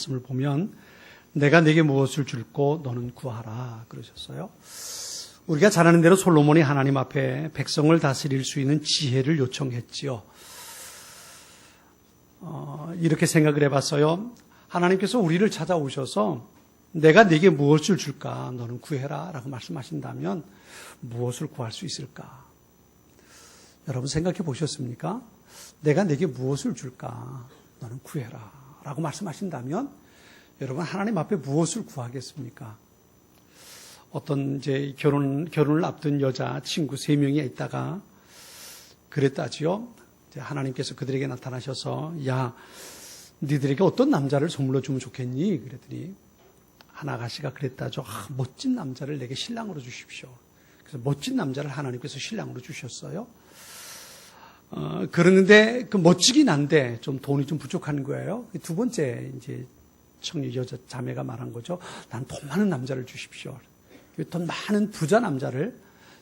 말씀을 보면 내가 네게 무엇을 줄고 너는 구하라 그러셨어요. 우리가 잘 아는 대로 솔로몬이 하나님 앞에 백성을 다스릴 수 있는 지혜를 요청했지요. 이렇게 생각을 해봤어요. 하나님께서 우리를 찾아오셔서 내가 네게 무엇을 줄까 너는 구해라 라고 말씀하신다면 무엇을 구할 수 있을까? 여러분 생각해 보셨습니까? 내가 네게 무엇을 줄까 너는 구해라 라고 말씀하신다면 여러분 하나님 앞에 무엇을 구하겠습니까? 어떤 이제 결혼을 앞둔 여자 친구 3명이 있다가 그랬다지요. 하나님께서 그들에게 나타나셔서 야, 니들에게 어떤 남자를 선물로 주면 좋겠니? 그랬더니 한 아가씨가 그랬다죠. 멋진 남자를 내게 신랑으로 주십시오. 그래서 멋진 남자를 하나님께서 신랑으로 주셨어요. 그러는데 그 멋지긴 한데 좀 돈이 좀 부족한 거예요. 두 번째 이제 청년 여자 자매가 말한 거죠. 난 돈 많은 남자를 주십시오. 돈 많은 부자 남자를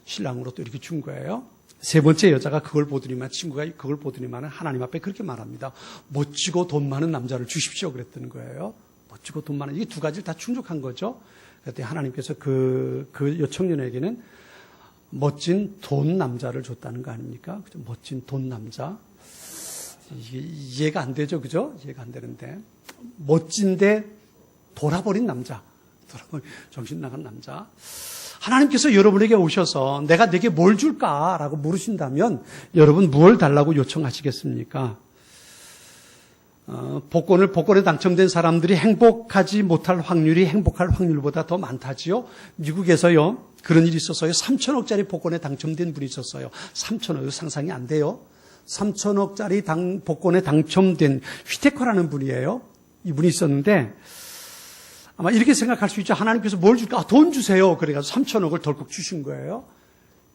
신랑으로 또 이렇게 준 거예요. 세 번째 여자가 그걸 보더니만 친구가 그걸 보더니만 하나님 앞에 그렇게 말합니다. 멋지고 돈 많은 남자를 주십시오. 그랬던 거예요. 멋지고 돈 많은, 이게 두 가지를 다 충족한 거죠. 그랬더니 하나님께서 그 여청년에게는 멋진 돈 남자를 줬다는 거 아닙니까? 그죠? 멋진 돈 남자. 이해가 안 되죠. 그죠? 이해가 안 되는데. 멋진데 돌아버린 남자. 정신 나간 남자. 하나님께서 여러분에게 오셔서 내가 내게 뭘 줄까라고 물으신다면 여러분 뭘 달라고 요청하시겠습니까? 복권에 당첨된 사람들이 행복하지 못할 확률이 행복할 확률보다 더 많다지요. 미국에서요 그런 일이 있었어요. 3천억짜리 복권에 당첨된 분이 있었어요. 3천억 상상이 안 돼요. 3천억짜리 복권에 당첨된 휘테커라는 분이에요. 이분이 있었는데 아마 이렇게 생각할 수 있죠. 하나님께서 뭘 줄까? 돈 주세요. 그래가지고 3천억을 덜컥 주신 거예요.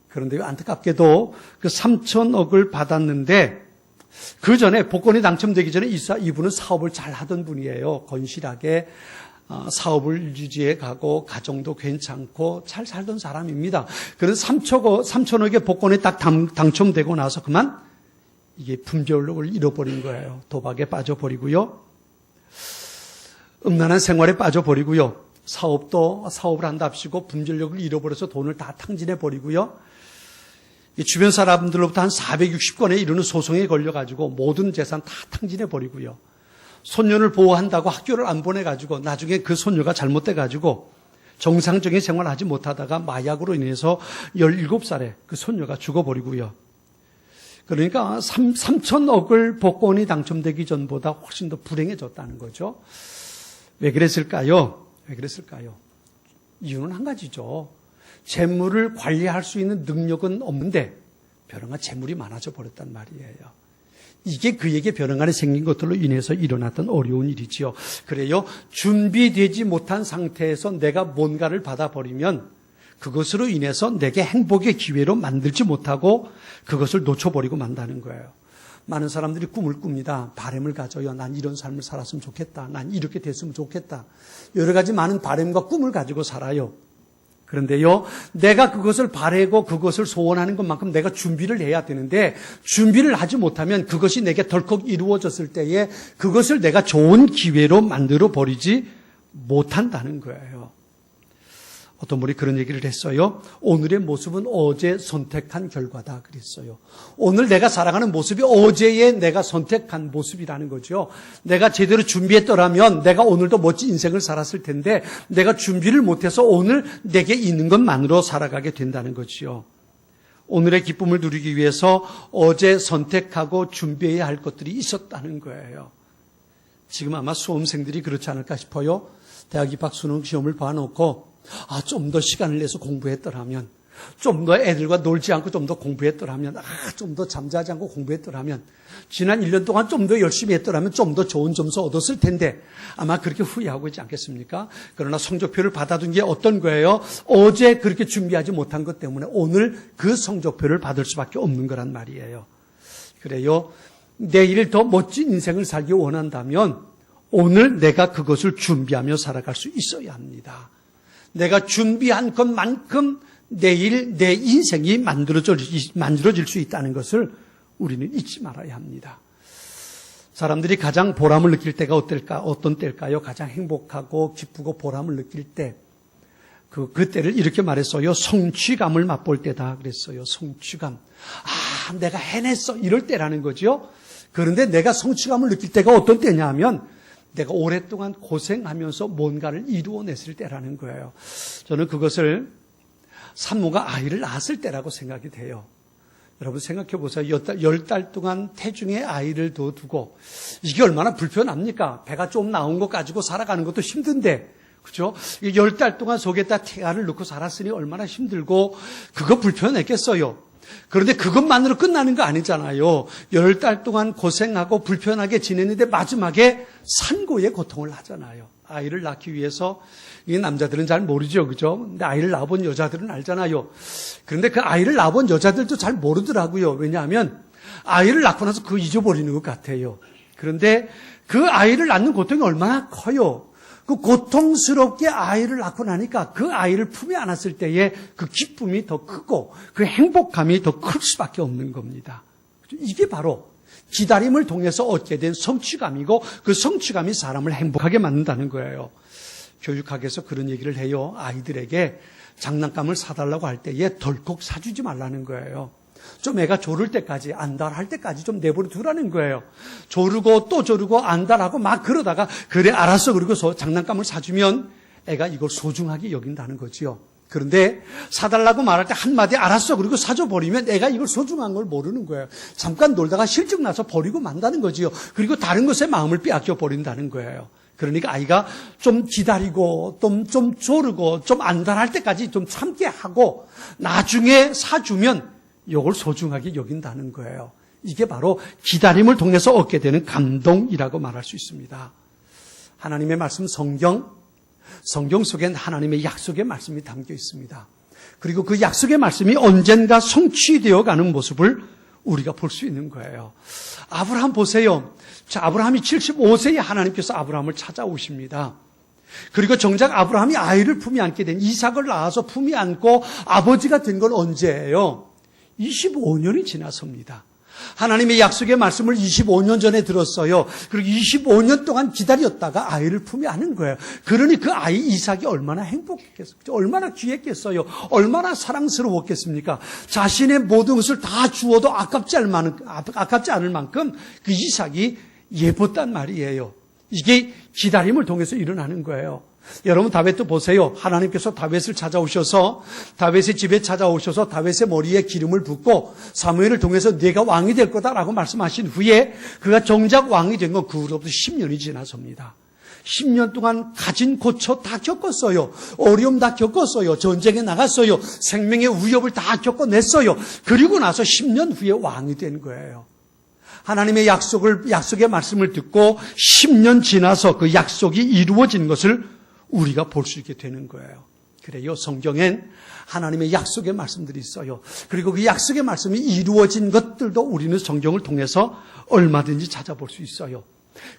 그런데 안타깝게도 그 3천억을 받았는데 그 전에 복권이 당첨되기 전에 이분은 사업을 잘 하던 분이에요. 건실하게 사업을 유지해 가고 가정도 괜찮고 잘 살던 사람입니다. 그래서 3천억의 복권에 딱 당첨되고 나서 그만 이게 분별력을 잃어버린 거예요. 도박에 빠져버리고요. 음란한 생활에 빠져버리고요. 사업을 한답시고 분별력을 잃어버려서 돈을 다 탕진해버리고요. 주변 사람들로부터 한 460건에 이르는 소송에 걸려가지고 모든 재산 다 탕진해버리고요. 손녀를 보호한다고 학교를 안 보내가지고 나중에 그 손녀가 잘못돼가지고 정상적인 생활을 하지 못하다가 마약으로 인해서 17살에 그 손녀가 죽어버리고요. 그러니까 3천억을 복권이 당첨되기 전보다 훨씬 더 불행해졌다는 거죠. 왜 그랬을까요? 이유는 한 가지죠. 재물을 관리할 수 있는 능력은 없는데 벼랑간 재물이 많아져 버렸단 말이에요. 이게 그에게 벼랑간에 생긴 것들로 인해서 일어났던 어려운 일이지요. 그래요. 준비되지 못한 상태에서 내가 뭔가를 받아버리면 그것으로 인해서 내게 행복의 기회로 만들지 못하고 그것을 놓쳐버리고 만다는 거예요. 많은 사람들이 꿈을 꿉니다. 바람을 가져요. 난 이런 삶을 살았으면 좋겠다. 난 이렇게 됐으면 좋겠다. 여러 가지 많은 바람과 꿈을 가지고 살아요. 그런데요, 내가 그것을 바라고 그것을 소원하는 것만큼 내가 준비를 해야 되는데 준비를 하지 못하면 그것이 내게 덜컥 이루어졌을 때에 그것을 내가 좋은 기회로 만들어 버리지 못한다는 거예요. 어떤 분이 그런 얘기를 했어요. 오늘의 모습은 어제 선택한 결과다 그랬어요. 오늘 내가 살아가는 모습이 어제의 내가 선택한 모습이라는 거죠. 내가 제대로 준비했더라면 내가 오늘도 멋진 인생을 살았을 텐데 내가 준비를 못해서 오늘 내게 있는 것만으로 살아가게 된다는 거지요. 오늘의 기쁨을 누리기 위해서 어제 선택하고 준비해야 할 것들이 있었다는 거예요. 지금 아마 수험생들이 그렇지 않을까 싶어요. 대학 입학 수능 시험을 봐놓고 좀 더 시간을 내서 공부했더라면, 좀 더 애들과 놀지 않고 좀 더 공부했더라면, 좀 더 잠자지 않고 공부했더라면, 지난 1년 동안 좀 더 열심히 했더라면 좀 더 좋은 점수 얻었을 텐데 아마 그렇게 후회하고 있지 않겠습니까? 그러나 성적표를 받아둔 게 어떤 거예요? 어제 그렇게 준비하지 못한 것 때문에 오늘 그 성적표를 받을 수밖에 없는 거란 말이에요. 그래요. 내일 더 멋진 인생을 살기 원한다면 오늘 내가 그것을 준비하며 살아갈 수 있어야 합니다. 내가 준비한 것만큼 내일 내 인생이 만들어질 수 있다는 것을 우리는 잊지 말아야 합니다. 사람들이 가장 보람을 느낄 때가 어떤 때일까요? 가장 행복하고 기쁘고 보람을 느낄 때. 그때를 이렇게 말했어요. 성취감을 맛볼 때다 그랬어요. 성취감. 내가 해냈어. 이럴 때라는 거죠. 그런데 내가 성취감을 느낄 때가 어떤 때냐 하면 내가 오랫동안 고생하면서 뭔가를 이루어냈을 때라는 거예요. 저는 그것을 산모가 아이를 낳았을 때라고 생각이 돼요. 여러분 생각해 보세요. 10달 동안 태중에 아이를 두고 이게 얼마나 불편합니까? 배가 좀 나온 것 가지고 살아가는 것도 힘든데, 그렇죠? 10달 동안 속에다 태아를 넣고 살았으니 얼마나 힘들고 그거 불편했겠어요. 그런데 그것만으로 끝나는 거 아니잖아요. 10달 동안 고생하고 불편하게 지냈는데 마지막에 산고의 고통을 하잖아요. 아이를 낳기 위해서, 이 남자들은 잘 모르죠, 그죠? 근데 아이를 낳아본 여자들은 알잖아요. 그런데 그 아이를 낳아본 여자들도 잘 모르더라고요. 왜냐하면 아이를 낳고 나서 그거 잊어버리는 것 같아요. 그런데 그 아이를 낳는 고통이 얼마나 커요. 그 고통스럽게 아이를 낳고 나니까 그 아이를 품에 안았을 때의 그 기쁨이 더 크고 그 행복감이 더 클 수밖에 없는 겁니다. 이게 바로 기다림을 통해서 얻게 된 성취감이고 그 성취감이 사람을 행복하게 만든다는 거예요. 교육학에서 그런 얘기를 해요. 아이들에게 장난감을 사달라고 할 때에 덜컥 사주지 말라는 거예요. 좀 애가 조를 때까지, 안달할 때까지 좀 내버려 두라는 거예요. 조르고 또 조르고 안달하고 막 그러다가 그래 알았어 그러고서 장난감을 사주면 애가 이걸 소중하게 여긴다는 거지요. 그런데 사달라고 말할 때 한마디 알았어 그리고 사줘버리면 애가 이걸 소중한 걸 모르는 거예요. 잠깐 놀다가 실증 나서 버리고 만다는 거지요. 그리고 다른 것에 마음을 빼앗겨 버린다는 거예요. 그러니까 아이가 좀 기다리고 좀 조르고 좀 안달할 때까지 좀 참게 하고 나중에 사주면 이걸 소중하게 여긴다는 거예요. 이게 바로 기다림을 통해서 얻게 되는 감동이라고 말할 수 있습니다. 하나님의 말씀 성경 속엔 하나님의 약속의 말씀이 담겨 있습니다. 그리고 그 약속의 말씀이 언젠가 성취되어 가는 모습을 우리가 볼 수 있는 거예요. 아브라함 보세요. 아브라함이 75세에 하나님께서 아브라함을 찾아오십니다. 그리고 정작 아브라함이 아이를 품에 안게 된 이삭을 낳아서 품에 안고 아버지가 된 건 언제예요? 25년이 지나섭니다. 하나님의 약속의 말씀을 25년 전에 들었어요. 그리고 25년 동안 기다렸다가 아이를 품에 안은 거예요. 그러니 그 아이 이삭이 얼마나 행복했겠어요. 얼마나 귀했겠어요. 얼마나 사랑스러웠겠습니까? 자신의 모든 것을 다 주어도 아깝지 않을 만큼 그 이삭이 예뻤단 말이에요. 이게 기다림을 통해서 일어나는 거예요. 여러분 다윗도 보세요. 하나님께서 다윗을 찾아오셔서 다윗의 집에 찾아오셔서 다윗의 머리에 기름을 붓고 사무엘을 통해서 네가 왕이 될 거다라고 말씀하신 후에 그가 정작 왕이 된 건 그 후로부터 10년이 지나섭니다. 10년 동안 가진 고초 다 겪었어요. 어려움 다 겪었어요. 전쟁에 나갔어요. 생명의 위협을 다 겪어냈어요. 그리고 나서 10년 후에 왕이 된 거예요. 하나님의 약속의 말씀을 듣고 10년 지나서 그 약속이 이루어진 것을 우리가 볼 수 있게 되는 거예요. 그래요. 성경엔 하나님의 약속의 말씀들이 있어요. 그리고 그 약속의 말씀이 이루어진 것들도 우리는 성경을 통해서 얼마든지 찾아볼 수 있어요.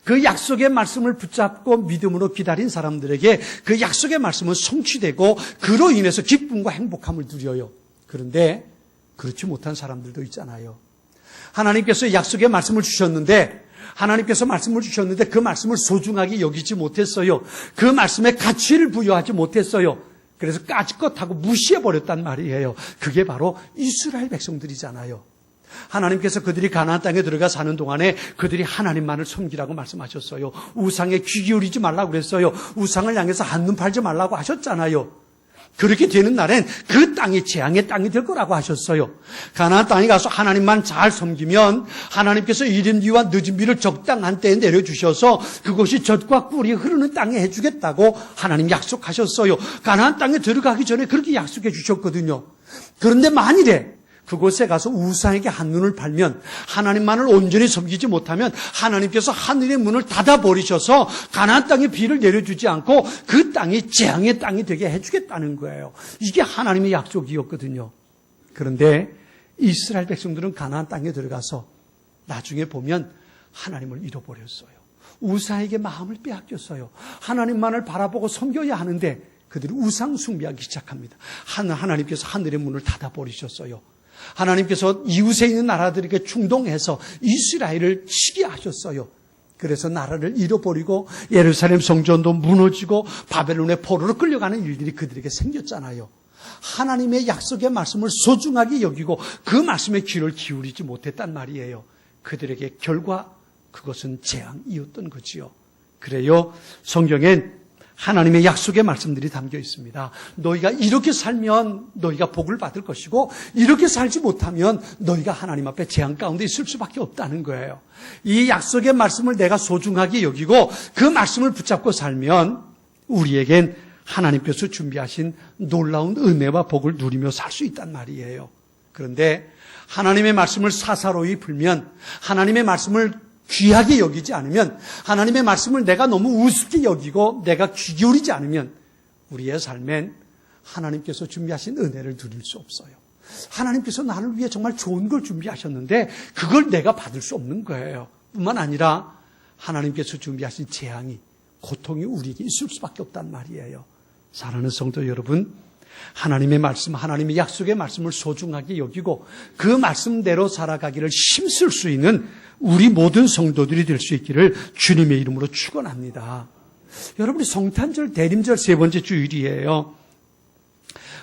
그 약속의 말씀을 붙잡고 믿음으로 기다린 사람들에게 그 약속의 말씀은 성취되고 그로 인해서 기쁨과 행복함을 누려요. 그런데 그렇지 못한 사람들도 있잖아요. 하나님께서 약속의 말씀을 주셨는데 그 말씀을 소중하게 여기지 못했어요. 그 말씀에 가치를 부여하지 못했어요. 그래서 까짓것하고 무시해버렸단 말이에요. 그게 바로 이스라엘 백성들이잖아요. 하나님께서 그들이 가나안 땅에 들어가 사는 동안에 그들이 하나님만을 섬기라고 말씀하셨어요. 우상에 귀 기울이지 말라고 그랬어요. 우상을 향해서 한눈 팔지 말라고 하셨잖아요. 그렇게 되는 날엔 그 땅이 재앙의 땅이 될 거라고 하셨어요. 가나안 땅에 가서 하나님만 잘 섬기면 하나님께서 이른 비와 늦은 비를 적당한 때에 내려주셔서 그것이 젖과 꿀이 흐르는 땅에 해주겠다고 하나님 약속하셨어요. 가나안 땅에 들어가기 전에 그렇게 약속해 주셨거든요. 그런데 만일에 그곳에 가서 우상에게 한눈을 팔면 하나님만을 온전히 섬기지 못하면 하나님께서 하늘의 문을 닫아버리셔서 가나안 땅에 비를 내려주지 않고 그 땅이 재앙의 땅이 되게 해주겠다는 거예요. 이게 하나님의 약속이었거든요. 그런데 이스라엘 백성들은 가나안 땅에 들어가서 나중에 보면 하나님을 잃어버렸어요. 우상에게 마음을 빼앗겼어요. 하나님만을 바라보고 섬겨야 하는데 그들이 우상 숭배하기 시작합니다. 하나님께서 하늘의 문을 닫아버리셨어요. 하나님께서 이웃에 있는 나라들에게 충동해서 이스라엘을 치게 하셨어요. 그래서 나라를 잃어버리고 예루살렘 성전도 무너지고 바벨론의 포로로 끌려가는 일들이 그들에게 생겼잖아요. 하나님의 약속의 말씀을 소중하게 여기고 그 말씀에 귀를 기울이지 못했단 말이에요. 그들에게 결과 그것은 재앙이었던 거지요. 그래요. 성경엔 하나님의 약속의 말씀들이 담겨 있습니다. 너희가 이렇게 살면 너희가 복을 받을 것이고 이렇게 살지 못하면 너희가 하나님 앞에 재앙 가운데 있을 수밖에 없다는 거예요. 이 약속의 말씀을 내가 소중하게 여기고 그 말씀을 붙잡고 살면 우리에겐 하나님께서 준비하신 놀라운 은혜와 복을 누리며 살 수 있단 말이에요. 그런데 하나님의 말씀을 사사로이 풀면, 하나님의 말씀을 귀하게 여기지 않으면, 하나님의 말씀을 내가 너무 우습게 여기고 내가 귀 기울이지 않으면 우리의 삶엔 하나님께서 준비하신 은혜를 누릴 수 없어요. 하나님께서 나를 위해 정말 좋은 걸 준비하셨는데 그걸 내가 받을 수 없는 거예요. 뿐만 아니라 하나님께서 준비하신 재앙이, 고통이 우리에게 있을 수밖에 없단 말이에요. 사랑하는 성도 여러분, 하나님의 말씀, 하나님의 약속의 말씀을 소중하게 여기고 그 말씀대로 살아가기를 힘쓸 수 있는 우리 모든 성도들이 될 수 있기를 주님의 이름으로 축원합니다. 여러분이 성탄절 대림절 세 번째 주일이에요.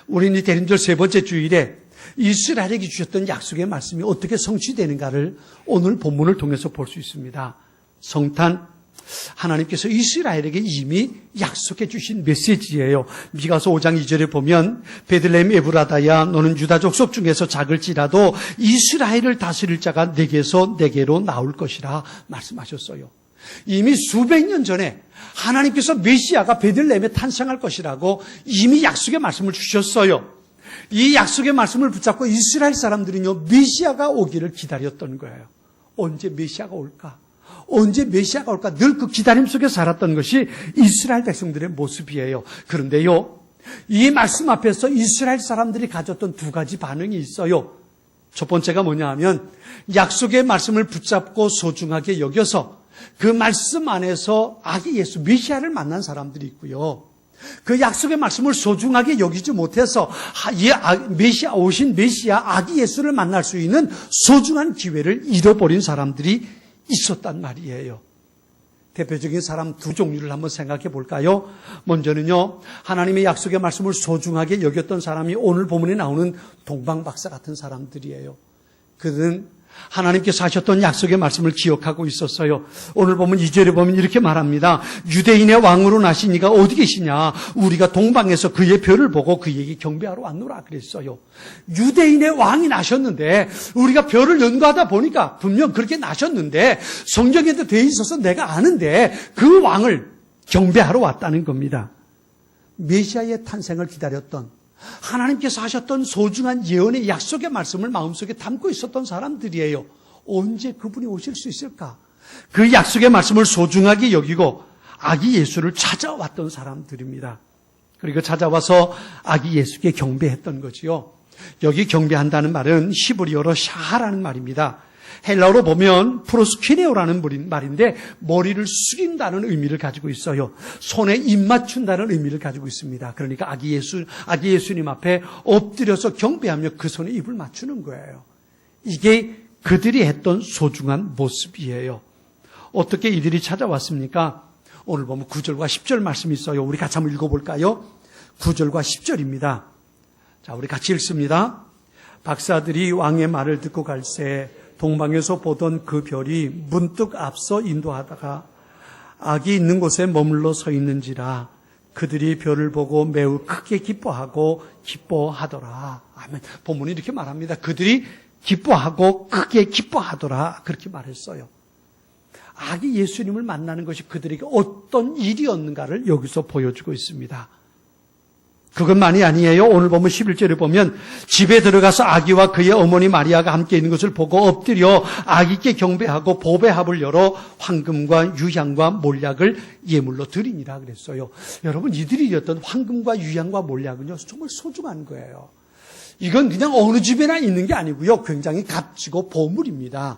우리는 이 대림절 세 번째 주일에 이스라엘에게 주셨던 약속의 말씀이 어떻게 성취되는가를 오늘 본문을 통해서 볼 수 있습니다. 성탄, 하나님께서 이스라엘에게 이미 약속해 주신 메시지예요. 미가서 5장 2절에 보면 베들레헴 에브라다야 너는 유다 족속 중에서 작을지라도 이스라엘을 다스릴 자가 내게로 나올 것이라 말씀하셨어요. 이미 수백 년 전에 하나님께서 메시아가 베들레헴에 탄생할 것이라고 이미 약속의 말씀을 주셨어요. 이 약속의 말씀을 붙잡고 이스라엘 사람들은요, 메시아가 오기를 기다렸던 거예요. 언제 메시아가 올까? 언제 메시아가 올까? 늘 그 기다림 속에 살았던 것이 이스라엘 백성들의 모습이에요. 그런데요, 이 말씀 앞에서 이스라엘 사람들이 가졌던 두 가지 반응이 있어요. 첫 번째가 뭐냐 하면 약속의 말씀을 붙잡고 소중하게 여겨서 그 말씀 안에서 아기 예수 메시아를 만난 사람들이 있고요. 그 약속의 말씀을 소중하게 여기지 못해서 오신 메시아 아기 예수를 만날 수 있는 소중한 기회를 잃어버린 사람들이 있었단 말이에요. 대표적인 사람 두 종류를 한번 생각해 볼까요? 먼저는요, 하나님의 약속의 말씀을 소중하게 여겼던 사람이 오늘 본문에 나오는 동방박사 같은 사람들이에요. 그들은 하나님께서 하셨던 약속의 말씀을 기억하고 있었어요. 오늘 보면 2절에 보면 이렇게 말합니다. 유대인의 왕으로 나신 이가 어디 계시냐? 우리가 동방에서 그의 별을 보고 그에게 경배하러 왔노라 그랬어요. 유대인의 왕이 나셨는데 우리가 별을 연구하다 보니까 분명 그렇게 나셨는데 성경에도 되어 있어서 내가 아는데 그 왕을 경배하러 왔다는 겁니다. 메시아의 탄생을 기다렸던, 하나님께서 하셨던 소중한 예언의 약속의 말씀을 마음속에 담고 있었던 사람들이에요. 언제 그분이 오실 수 있을까? 그 약속의 말씀을 소중하게 여기고 아기 예수를 찾아왔던 사람들입니다. 그리고 찾아와서 아기 예수께 경배했던 거지요. 여기 경배한다는 말은 히브리어로 샤하라는 말입니다. 헬라어로 보면 프로스퀴네오라는 말인데 머리를 숙인다는 의미를 가지고 있어요. 손에 입 맞춘다는 의미를 가지고 있습니다. 그러니까 아기 예수님 앞에 엎드려서 경배하며 그 손에 입을 맞추는 거예요. 이게 그들이 했던 소중한 모습이에요. 어떻게 이들이 찾아왔습니까? 오늘 보면 9절과 10절 말씀이 있어요. 우리 같이 한번 읽어볼까요? 9절과 10절입니다. 자, 우리 같이 읽습니다. 박사들이 왕의 말을 듣고 갈새 동방에서 보던 그 별이 문득 앞서 인도하다가 악이 있는 곳에 머물러 서 있는지라 그들이 별을 보고 매우 크게 기뻐하더라. 아멘. 본문이 이렇게 말합니다. 그들이 기뻐하고 크게 기뻐하더라. 그렇게 말했어요. 아기 예수님을 만나는 것이 그들에게 어떤 일이었는가를 여기서 보여주고 있습니다. 그것만이 아니에요. 오늘 보면 11절에 보면 집에 들어가서 아기와 그의 어머니 마리아가 함께 있는 것을 보고 엎드려 아기께 경배하고 보배 합을 열어 황금과 유향과 몰약을 예물로 드리니라 그랬어요. 여러분, 이들이 드렸던 황금과 유향과 몰약은요, 정말 소중한 거예요. 이건 그냥 어느 집에나 있는 게 아니고요, 굉장히 값지고 보물입니다.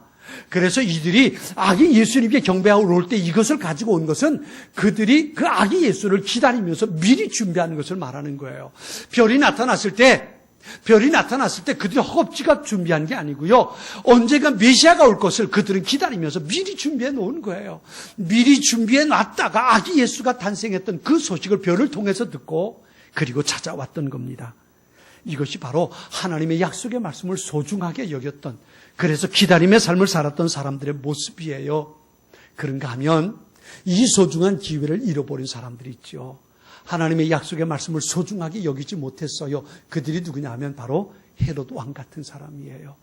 그래서 이들이 아기 예수님께 경배하러 올 때 이것을 가지고 온 것은 그들이 그 아기 예수를 기다리면서 미리 준비하는 것을 말하는 거예요. 별이 나타났을 때 별이 나타났을 때 그들이 허겁지겁 준비한 게 아니고요. 언젠가 메시아가 올 것을 그들은 기다리면서 미리 준비해 놓은 거예요. 미리 준비해 놨다가 아기 예수가 탄생했던 그 소식을 별을 통해서 듣고 그리고 찾아왔던 겁니다. 이것이 바로 하나님의 약속의 말씀을 소중하게 여겼던, 그래서 기다림의 삶을 살았던 사람들의 모습이에요. 그런가 하면 이 소중한 기회를 잃어버린 사람들이 있죠. 하나님의 약속의 말씀을 소중하게 여기지 못했어요. 그들이 누구냐 하면 바로 헤롯 왕 같은 사람이에요.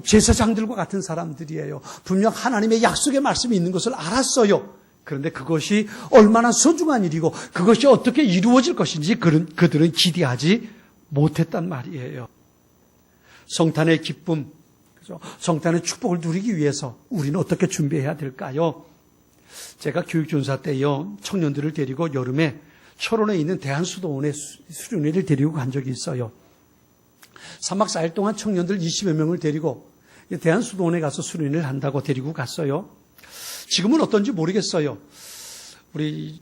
제사장들과 같은 사람들이에요. 분명 하나님의 약속의 말씀이 있는 것을 알았어요. 그런데 그것이 얼마나 소중한 일이고 그것이 어떻게 이루어질 것인지 그들은 기대하지 못했단 말이에요. 성탄의 기쁨, 성탄의 축복을 누리기 위해서 우리는 어떻게 준비해야 될까요? 제가 교육전사 때요, 청년들을 데리고 여름에 철원에 있는 대한수도원에 수련회를 데리고 간 적이 있어요. 3박 4일 동안 청년들 20여 명을 데리고 대한수도원에 가서 수련회를 한다고 데리고 갔어요. 지금은 어떤지 모르겠어요. 우리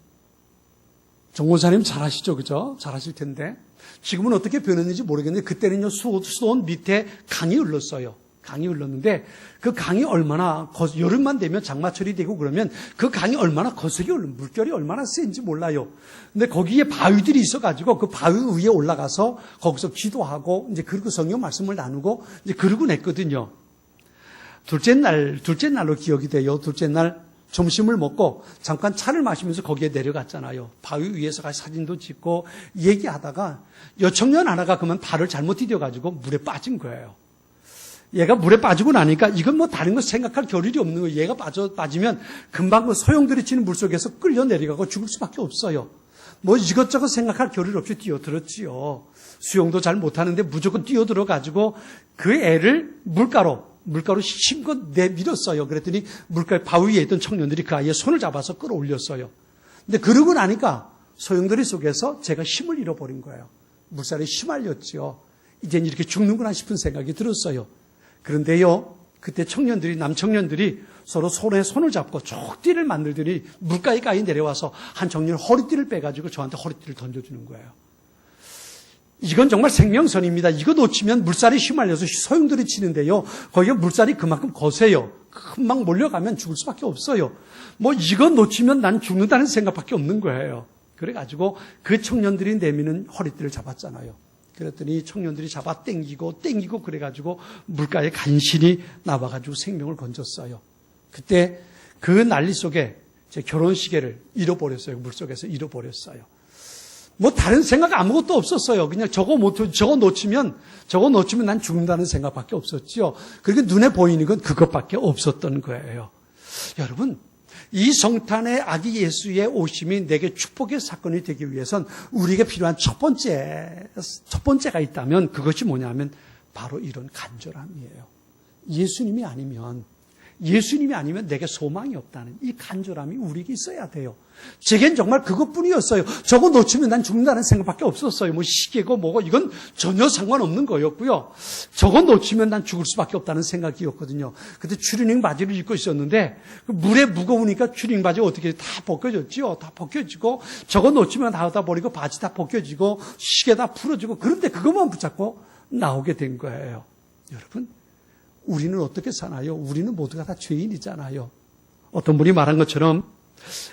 정권사님 잘 아시죠? 그죠? 잘 아실 텐데. 지금은 어떻게 변했는지 모르겠는데 그때는요, 수도원 밑에 강이 흘렀어요. 강이 흘렀는데 그 강이 얼마나 여름만 되면 장마철이 되고 그러면 그 강이 얼마나 거세게 흘러, 물결이 얼마나 센지 몰라요. 근데 거기에 바위들이 있어가지고 그 바위 위에 올라가서 거기서 기도하고 이제 그리고 성경 말씀을 나누고 이제 그러고 냈거든요. 둘째 날로 기억이 돼요. 둘째 날 점심을 먹고 잠깐 차를 마시면서 거기에 내려갔잖아요. 바위 위에서 같이 사진도 찍고 얘기하다가 여청년 하나가 그만 발을 잘못 디뎌가지고 물에 빠진 거예요. 얘가 물에 빠지고 나니까 이건 뭐 다른 거 생각할 겨를이 없는 거예요. 얘가 빠지면 금방 그 소용돌이치는 물속에서 끌려 내려가고 죽을 수밖에 없어요. 뭐 이것저것 생각할 겨를 없이 뛰어들었지요. 수영도 잘 못하는데 무조건 뛰어들어가지고 그 애를 물가로 힘껏 내밀었어요. 그랬더니 물가에 바위 위에 있던 청년들이 그 아이의 손을 잡아서 끌어올렸어요. 근데 그러고 나니까 소용돌이 속에서 제가 힘을 잃어버린 거예요. 물살에 휘말렸지요. 이젠 이렇게 죽는구나 싶은 생각이 들었어요. 그런데요, 그때 남청년들이 서로 손에 손을 잡고 족띠를 만들더니 물가에 내려와서 한 청년 허리띠를 빼가지고 저한테 허리띠를 던져주는 거예요. 이건 정말 생명선입니다. 이거 놓치면 물살이 휘말려서 소용돌이 치는데요, 거기가 물살이 그만큼 거세요. 금방 몰려가면 죽을 수밖에 없어요. 뭐 이거 놓치면 난 죽는다는 생각밖에 없는 거예요. 그래가지고 그 청년들이 내미는 허리띠를 잡았잖아요. 그랬더니 청년들이 잡아 땡기고 그래가지고 물가에 간신히 나와가지고 생명을 건졌어요. 그때 그 난리 속에 제 결혼시계를 잃어버렸어요. 물속에서 잃어버렸어요. 뭐 다른 생각 아무것도 없었어요. 그냥 저거 놓치면 난 죽는다는 생각밖에 없었죠. 그렇게 눈에 보이는 건 그것밖에 없었던 거예요. 여러분, 이 성탄의 아기 예수의 오심이 내게 축복의 사건이 되기 위해선 우리에게 필요한 첫 번째가 있다면 그것이 뭐냐면 바로 이런 간절함이에요. 예수님이 아니면 내게 소망이 없다는 이 간절함이 우리에게 있어야 돼요. 제겐 정말 그것뿐이었어요. 저거 놓치면 난 죽는다는 생각밖에 없었어요. 뭐 시계고 뭐고 이건 전혀 상관없는 거였고요. 저거 놓치면 난 죽을 수밖에 없다는 생각이었거든요. 그때 추리닝 바지를 입고 있었는데 물에 무거우니까 추리닝 바지가 어떻게 다 벗겨졌죠. 다 벗겨지고 저거 놓치면 다 버리고 바지 다 벗겨지고 시계 다 풀어지고 그런데 그것만 붙잡고 나오게 된 거예요. 여러분, 우리는 어떻게 사나요? 우리는 모두가 다 죄인이잖아요. 어떤 분이 말한 것처럼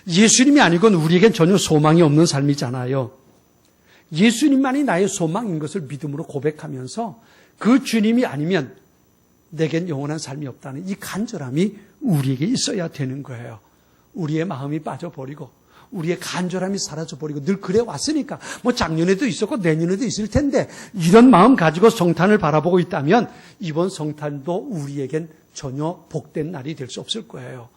예수님이 아니고는 우리에겐 전혀 소망이 없는 삶이잖아요. 예수님만이 나의 소망인 것을 믿음으로 고백하면서 그 주님이 아니면 내겐 영원한 삶이 없다는 이 간절함이 우리에게 있어야 되는 거예요. 우리의 마음이 빠져버리고 우리의 간절함이 사라져버리고 늘 그래 왔으니까 뭐 작년에도 있었고 내년에도 있을 텐데 이런 마음 가지고 성탄을 바라보고 있다면 이번 성탄도 우리에겐 전혀 복된 날이 될 수 없을 거예요.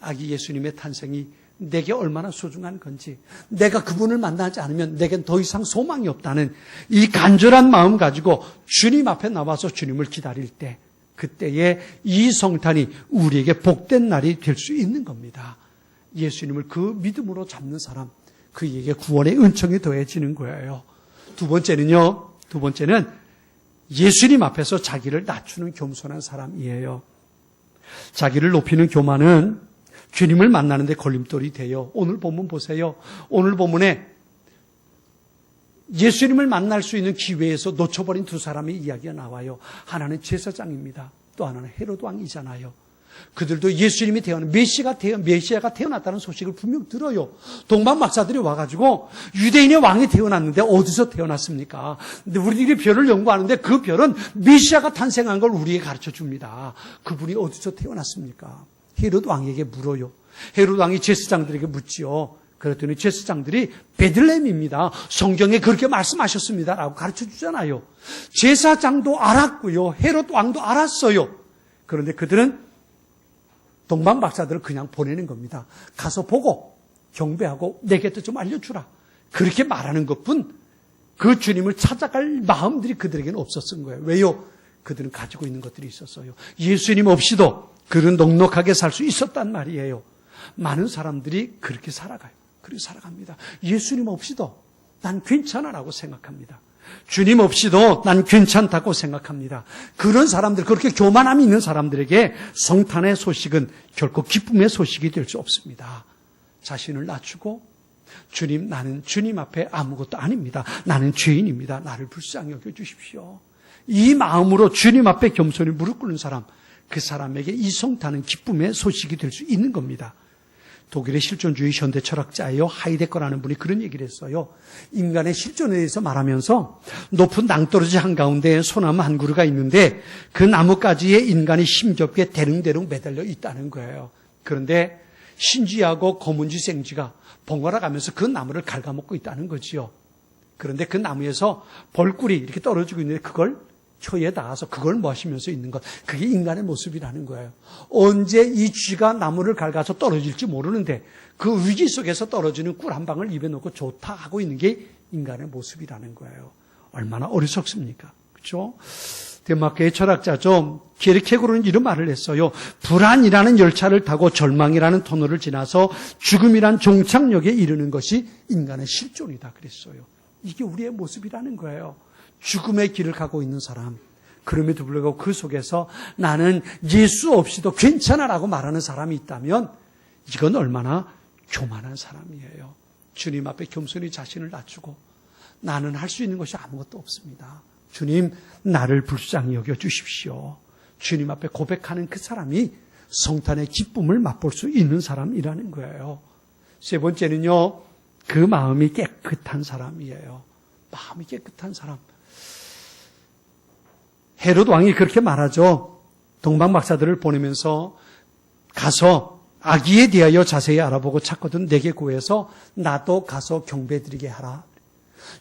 아기 예수님의 탄생이 내게 얼마나 소중한 건지, 내가 그분을 만나지 않으면 내겐 더 이상 소망이 없다는 이 간절한 마음 가지고 주님 앞에 나와서 주님을 기다릴 때, 그때에 이 성탄이 우리에게 복된 날이 될 수 있는 겁니다. 예수님을 그 믿음으로 잡는 사람, 그에게 구원의 은총이 더해지는 거예요. 두 번째는 예수님 앞에서 자기를 낮추는 겸손한 사람이에요. 자기를 높이는 교만은 주님을 만나는 데 걸림돌이 돼요. 오늘 본문 보세요. 오늘 본문에 예수님을 만날 수 있는 기회에서 놓쳐버린 두 사람의 이야기가 나와요. 하나는 제사장입니다. 또 하나는 헤로드 왕이잖아요. 그들도 예수님이 메시아가 태어났다는 소식을 분명 들어요. 동방 박사들이 와가지고 유대인의 왕이 태어났는데 어디서 태어났습니까? 근데 우리들이 별을 연구하는데 그 별은 메시아가 탄생한 걸 우리에게 가르쳐 줍니다. 그분이 어디서 태어났습니까? 헤로드 왕에게 물어요. 헤로드 왕이 제사장들에게 묻지요. 그랬더니 제사장들이 베들레헴입니다. 성경에 그렇게 말씀하셨습니다. 라고 가르쳐 주잖아요. 제사장도 알았고요. 헤로드 왕도 알았어요. 그런데 그들은 동방 박사들을 그냥 보내는 겁니다. 가서 보고 경배하고 내게도 좀 알려주라. 그렇게 말하는 것뿐 그 주님을 찾아갈 마음들이 그들에게는 없었던 거예요. 왜요? 그들은 가지고 있는 것들이 있었어요. 예수님 없이도 그들은 넉넉하게 살 수 있었단 말이에요. 많은 사람들이 그렇게 살아가요. 그렇게 살아갑니다. 예수님 없이도 난 괜찮아라고 생각합니다. 주님 없이도 난 괜찮다고 생각합니다. 그런 사람들, 그렇게 교만함이 있는 사람들에게 성탄의 소식은 결코 기쁨의 소식이 될 수 없습니다. 자신을 낮추고 주님, 나는 주님 앞에 아무것도 아닙니다. 나는 죄인입니다. 나를 불쌍히 여겨주십시오. 이 마음으로 주님 앞에 겸손히 무릎 꿇는 사람, 그 사람에게 이 성탄은 기쁨의 소식이 될 수 있는 겁니다. 독일의 실존주의 현대 철학자예요. 하이데거라는 분이 그런 얘기를 했어요. 인간의 실존에 대해서 말하면서 높은 낭떠러지 한가운데 소나무 한 그루가 있는데 그 나뭇가지에 인간이 힘겹게 대릉대릉 매달려 있다는 거예요. 그런데 신쥐하고 거문쥐 생쥐가 번갈아 가면서 그 나무를 갉아먹고 있다는 거지요. 그런데 그 나무에서 벌꿀이 이렇게 떨어지고 있는데 그걸 혀에 닿아서 그걸 마시면서 있는 것, 그게 인간의 모습이라는 거예요. 언제 이 쥐가 나무를 갉아서 떨어질지 모르는데 그 위기 속에서 떨어지는 꿀 한 방울 입에 넣고 좋다 하고 있는 게 인간의 모습이라는 거예요. 얼마나 어리석습니까? 그렇죠? 덴마크의 철학자죠. 게르케고르는 이런 말을 했어요. 불안이라는 열차를 타고 절망이라는 터널을 지나서 죽음이란 종착역에 이르는 것이 인간의 실존이다 그랬어요. 이게 우리의 모습이라는 거예요. 죽음의 길을 가고 있는 사람, 그럼에도 불구하고 그 속에서 나는 예수 없이도 괜찮아라고 말하는 사람이 있다면 이건 얼마나 교만한 사람이에요. 주님 앞에 겸손히 자신을 낮추고 나는 할 수 있는 것이 아무것도 없습니다. 주님, 나를 불쌍히 여겨주십시오. 주님 앞에 고백하는 그 사람이 성탄의 기쁨을 맛볼 수 있는 사람이라는 거예요. 세 번째는요, 그 마음이 깨끗한 사람이에요. 마음이 깨끗한 사람. 헤롯 왕이 그렇게 말하죠. 동방 박사들을 보내면서 가서 아기에 대하여 자세히 알아보고 찾거든 내게 구해서 나도 가서 경배드리게 하라.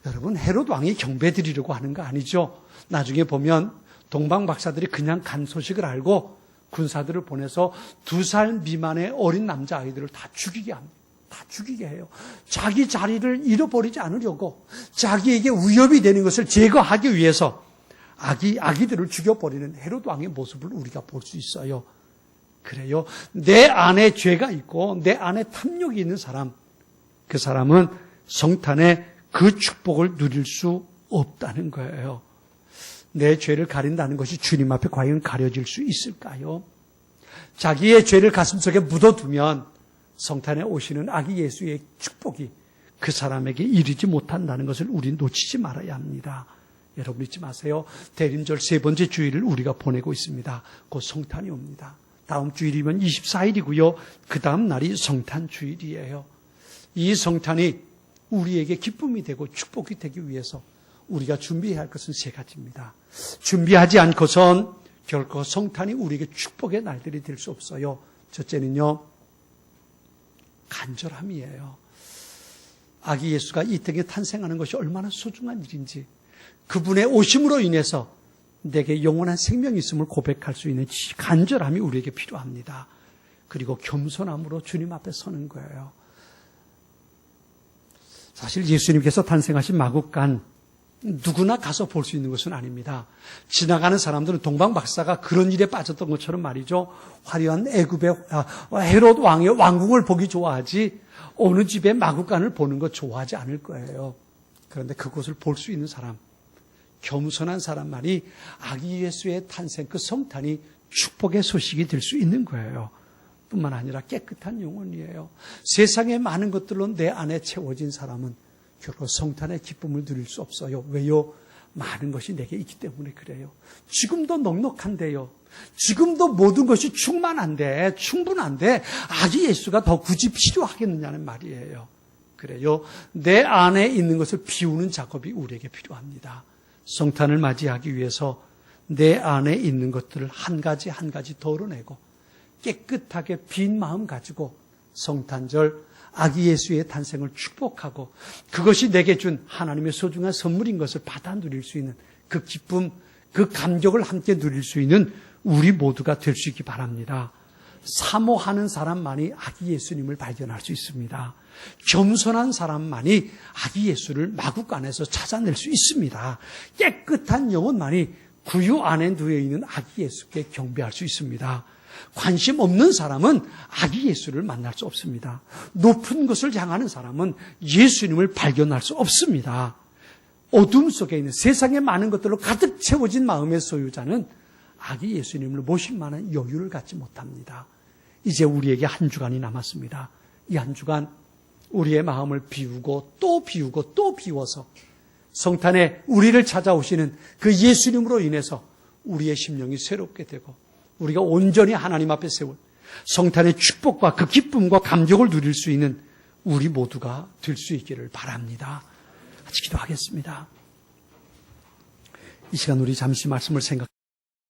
여러분, 헤롯 왕이 경배드리려고 하는 거 아니죠. 나중에 보면 동방 박사들이 그냥 간 소식을 알고 군사들을 보내서 2살 미만의 어린 남자아이들을 다 죽이게 합니다. 다 죽이게 해요. 자기 자리를 잃어버리지 않으려고 자기에게 위협이 되는 것을 제거하기 위해서 아기들을 죽여버리는 헤롯 왕의 모습을 우리가 볼 수 있어요. 그래요. 내 안에 죄가 있고 내 안에 탐욕이 있는 사람, 그 사람은 성탄의 그 축복을 누릴 수 없다는 거예요. 내 죄를 가린다는 것이 주님 앞에 과연 가려질 수 있을까요? 자기의 죄를 가슴속에 묻어두면 성탄에 오시는 아기 예수의 축복이 그 사람에게 이르지 못한다는 것을 우리는 놓치지 말아야 합니다. 여러분 잊지 마세요. 대림절 3번째 주일을 우리가 보내고 있습니다. 곧 성탄이 옵니다. 다음 주일이면 24일이고요. 그 다음 날이 성탄 주일이에요. 이 성탄이 우리에게 기쁨이 되고 축복이 되기 위해서 우리가 준비해야 할 것은 3가지입니다. 준비하지 않고선 결코 성탄이 우리에게 축복의 날들이 될 수 없어요. 첫째는요, 간절함이에요. 아기 예수가 이 땅에 탄생하는 것이 얼마나 소중한 일인지, 그분의 오심으로 인해서 내게 영원한 생명이 있음을 고백할 수 있는 간절함이 우리에게 필요합니다. 그리고 겸손함으로 주님 앞에 서는 거예요. 사실 예수님께서 탄생하신 마국간 누구나 가서 볼 수 있는 것은 아닙니다. 지나가는 사람들은 동방 박사가 그런 일에 빠졌던 것처럼 말이죠. 화려한 애굽의 헤롯 왕의 왕궁을 보기 좋아하지 어느 집의 마국간을 보는 거 좋아하지 않을 거예요. 그런데 그곳을 볼 수 있는 사람, 겸손한 사람만이 아기 예수의 탄생, 그 성탄이 축복의 소식이 될 수 있는 거예요. 뿐만 아니라 깨끗한 영혼이에요. 세상의 많은 것들로 내 안에 채워진 사람은 결코 성탄의 기쁨을 누릴 수 없어요. 왜요? 많은 것이 내게 있기 때문에 그래요. 지금도 넉넉한데요. 지금도 모든 것이 충분한데 아기 예수가 더 굳이 필요하겠느냐는 말이에요. 그래요. 내 안에 있는 것을 비우는 작업이 우리에게 필요합니다. 성탄을 맞이하기 위해서 내 안에 있는 것들을 한 가지 한 가지 덜어내고 깨끗하게 빈 마음 가지고 성탄절 아기 예수의 탄생을 축복하고 그것이 내게 준 하나님의 소중한 선물인 것을 받아 누릴 수 있는 그 기쁨, 그 감격을 함께 누릴 수 있는 우리 모두가 될 수 있기 바랍니다. 사모하는 사람만이 아기 예수님을 발견할 수 있습니다. 겸손한 사람만이 아기 예수를 마국 안에서 찾아낼 수 있습니다. 깨끗한 영혼만이 구유 안에 누워있는 아기 예수께 경배할 수 있습니다. 관심 없는 사람은 아기 예수를 만날 수 없습니다. 높은 것을 향하는 사람은 예수님을 발견할 수 없습니다. 어둠 속에 있는 세상의 많은 것들로 가득 채워진 마음의 소유자는 아기 예수님을 모실 만한 여유를 갖지 못합니다. 이제 우리에게 한 주간이 남았습니다. 이 한 주간 우리의 마음을 비우고 또 비워서 성탄에 우리를 찾아오시는 그 예수님으로 인해서 우리의 심령이 새롭게 되고 우리가 온전히 하나님 앞에 세운 성탄의 축복과 그 기쁨과 감격을 누릴 수 있는 우리 모두가 될 수 있기를 바랍니다. 같이 기도하겠습니다. 이 시간 우리 잠시 말씀을